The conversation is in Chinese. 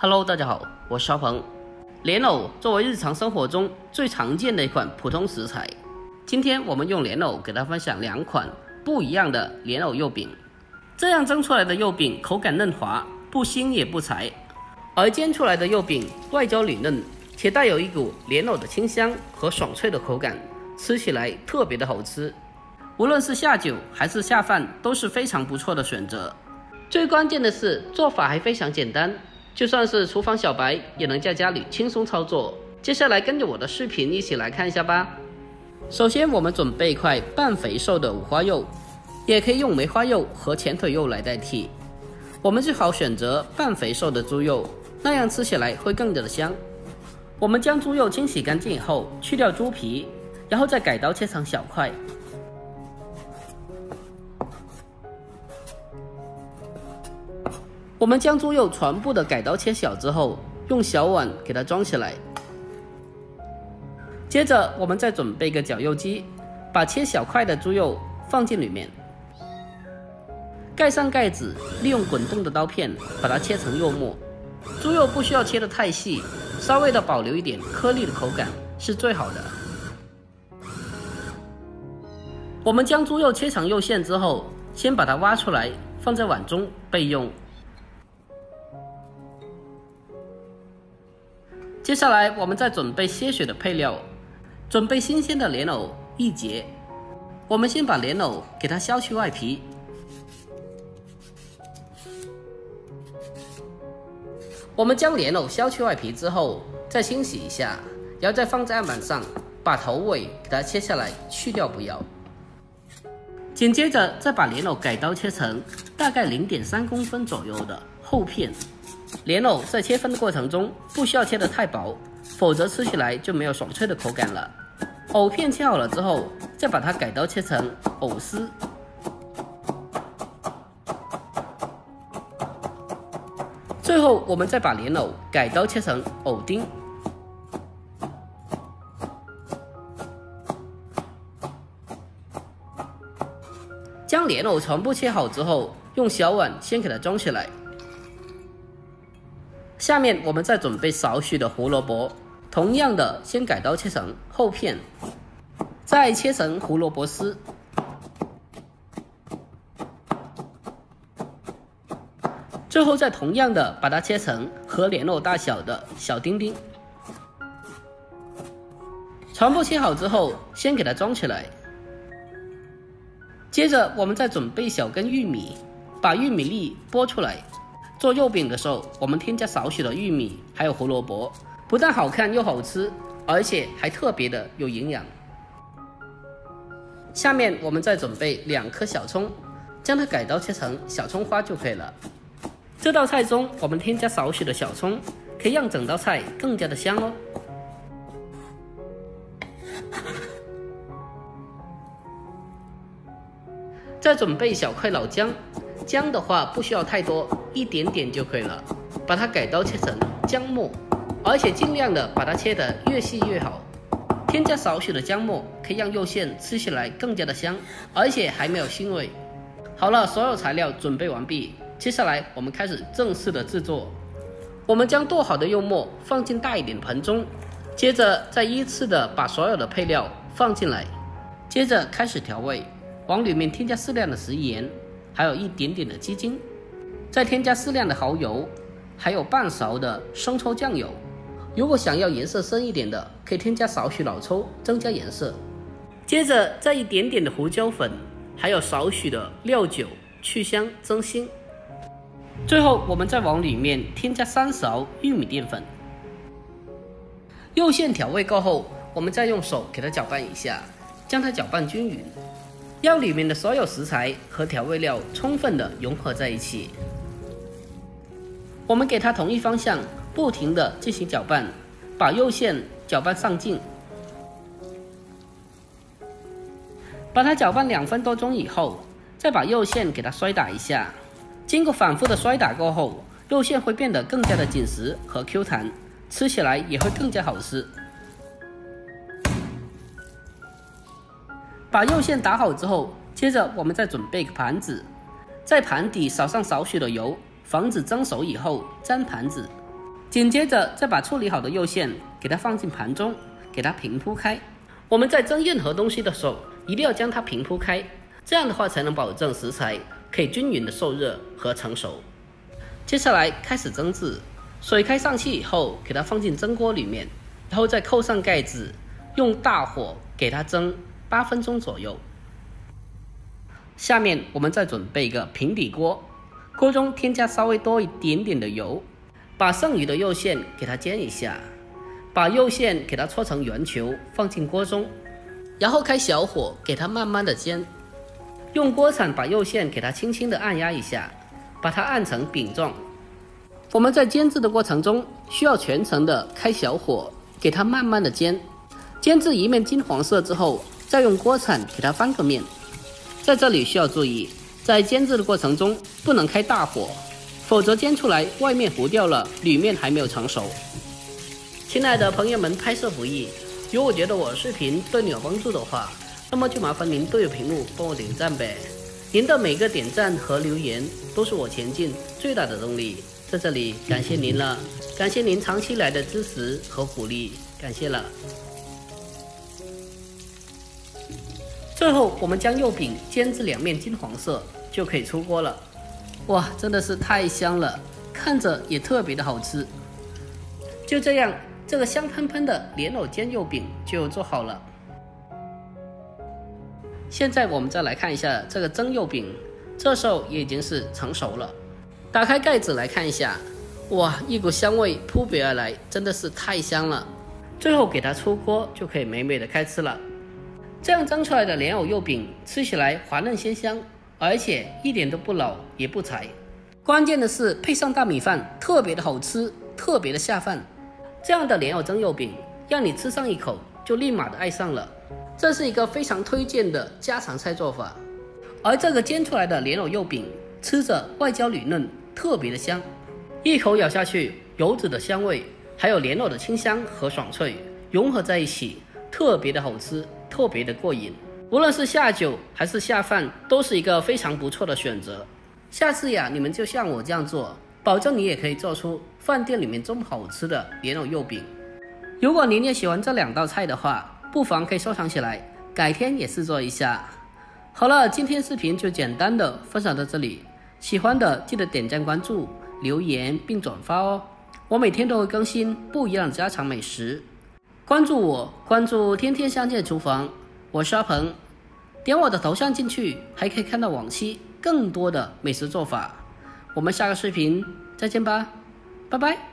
Hello， 大家好，我是肖鹏。莲藕作为日常生活中最常见的一款普通食材，今天我们用莲藕给大家分享2款不一样的莲藕柚饼。这样蒸出来的柚饼口感嫩滑，不腥也不柴，而煎出来的柚饼外焦里嫩，且带有一股莲藕的清香和爽脆的口感，吃起来特别的好吃。无论是下酒还是下饭都是非常不错的选择。最关键的是做法还非常简单，就算是厨房小白也能在家里轻松操作。接下来跟着我的视频一起来看一下吧。首先我们准备一块半肥瘦的五花肉，也可以用梅花肉和前腿肉来代替。我们最好选择半肥瘦的猪肉，那样吃起来会更加的香。我们将猪肉清洗干净以后，去掉猪皮，然后再改刀切成小块。我们将猪肉全部的改刀切小之后，用小碗给它装起来。接着我们再准备一个绞肉机，把切小块的猪肉放进里面，盖上盖子，利用滚动的刀片把它切成肉末。猪肉不需要切得太细，稍微的保留一点颗粒的口感是最好的。我们将猪肉切成肉馅之后，先把它挖出来放在碗中备用。接下来我们再准备些许的配料，准备新鲜的莲藕1节。我们先把莲藕给它削去外皮，我们将莲藕削去外皮之后再清洗一下，然后再放在案板上，把头尾给它切下来去掉不要。紧接着再把莲藕改刀切成大概 0.3公分左右的厚片。莲藕在切分的过程中不需要切得太薄，否则吃起来就没有爽脆的口感了。藕片切好了之后，再把它改刀切成藕丝。最后我们再把莲藕改刀切成藕丁。将莲藕全部切好之后，用小碗先给它装起来。下面我们再准备少许的胡萝卜，同样的先改刀切成厚片，再切成胡萝卜丝。最后再同样的把它切成和莲藕大小的小丁丁。全部切好之后，先给它装起来。接着我们再准备小根玉米，把玉米粒剥出来。做肉饼的时候，我们添加少许的玉米还有胡萝卜，不但好看又好吃，而且还特别的有营养。下面我们再准备2颗小葱，将它改刀切成小葱花就可以了。这道菜中我们添加少许的小葱，可以让整道菜更加的香哦。再准备小块老姜，姜的话不需要太多，一点点就可以了。把它改刀切成姜末，而且尽量的把它切得越细越好。添加少许的姜末，可以让肉馅吃起来更加的香，而且还没有腥味。好了，所有材料准备完毕，接下来我们开始正式的制作。我们将剁好的肉末放进大一点的盆中，接着再依次的把所有的配料放进来，接着开始调味。往里面添加适量的食盐，还有一点点的鸡精，再添加适量的蚝油，还有半勺的生抽酱油。如果想要颜色深一点的，可以添加少许老抽增加颜色。接着再一点点的胡椒粉，还有少许的料酒去香增腥。最后我们再往里面添加3勺玉米淀粉。肉馅调味过后，我们再用手给它搅拌一下，将它搅拌均匀，让里面的所有食材和调味料充分的融合在一起。我们给它同一方向不停的进行搅拌，把肉馅搅拌上劲。把它搅拌2分多钟以后，再把肉馅给它摔打一下。经过反复的摔打过后，肉馅会变得更加的紧实和 Q 弹，吃起来也会更加好吃。把肉馅打好之后，接着我们再准备一个盘子，在盘底撒上少许的油，防止蒸熟以后粘盘子。紧接着再把处理好的肉馅给它放进盘中，给它平铺开。我们在蒸任何东西的时候，一定要将它平铺开，这样的话才能保证食材可以均匀的受热和成熟。接下来开始蒸制，水开上去以后，给它放进蒸锅里面，然后再扣上盖子，用大火给它蒸8分钟左右。下面我们再准备一个平底锅，锅中添加稍微多一点点的油，把剩余的肉馅给它煎一下，把肉馅给它搓成圆球放进锅中，然后开小火给它慢慢的煎，用锅铲把肉馅给它轻轻的按压一下，把它按成饼状。我们在煎制的过程中需要全程的开小火给它慢慢的煎，煎至一面金黄色之后，再用锅铲给它翻个面。在这里需要注意，在煎制的过程中不能开大火，否则煎出来外面糊掉了，里面还没有成熟。亲爱的朋友们，拍摄不易，如果觉得我视频对你有帮助的话，那么就麻烦您对着屏幕帮我点赞呗。您的每个点赞和留言都是我前进最大的动力，在这里感谢您了，感谢您长期来的支持和鼓励，感谢了。最后我们将肉饼煎至两面金黄色就可以出锅了。哇，真的是太香了，看着也特别的好吃。就这样，这个香喷喷的莲藕煎肉饼就做好了。现在我们再来看一下这个蒸肉饼，这时候也已经是成熟了。打开盖子来看一下，哇，一股香味扑鼻而来，真的是太香了。最后给它出锅就可以美美的开吃了。这样蒸出来的莲藕肉饼吃起来滑嫩鲜香，而且一点都不老也不柴。关键的是配上大米饭，特别的好吃，特别的下饭。这样的莲藕蒸肉饼让你吃上一口就立马的爱上了，这是一个非常推荐的家常菜做法。而这个煎出来的莲藕肉饼吃着外焦里嫩，特别的香，一口咬下去，油脂的香味还有莲藕的清香和爽脆融合在一起，特别的好吃，特别的过瘾。无论是下酒还是下饭，都是一个非常不错的选择。下次呀，你们就像我这样做，保证你也可以做出饭店里面这么好吃的莲藕肉饼。如果您也喜欢这2道菜的话，不妨可以收藏起来，改天也试做一下。好了，今天视频就简单的分享到这里，喜欢的记得点赞关注、留言并转发哦。我每天都会更新不一样的家常美食，关注我，关注天天相见厨房，我是阿鹏，点我的头像进去，还可以看到往期更多的美食做法。我们下个视频再见吧，拜拜。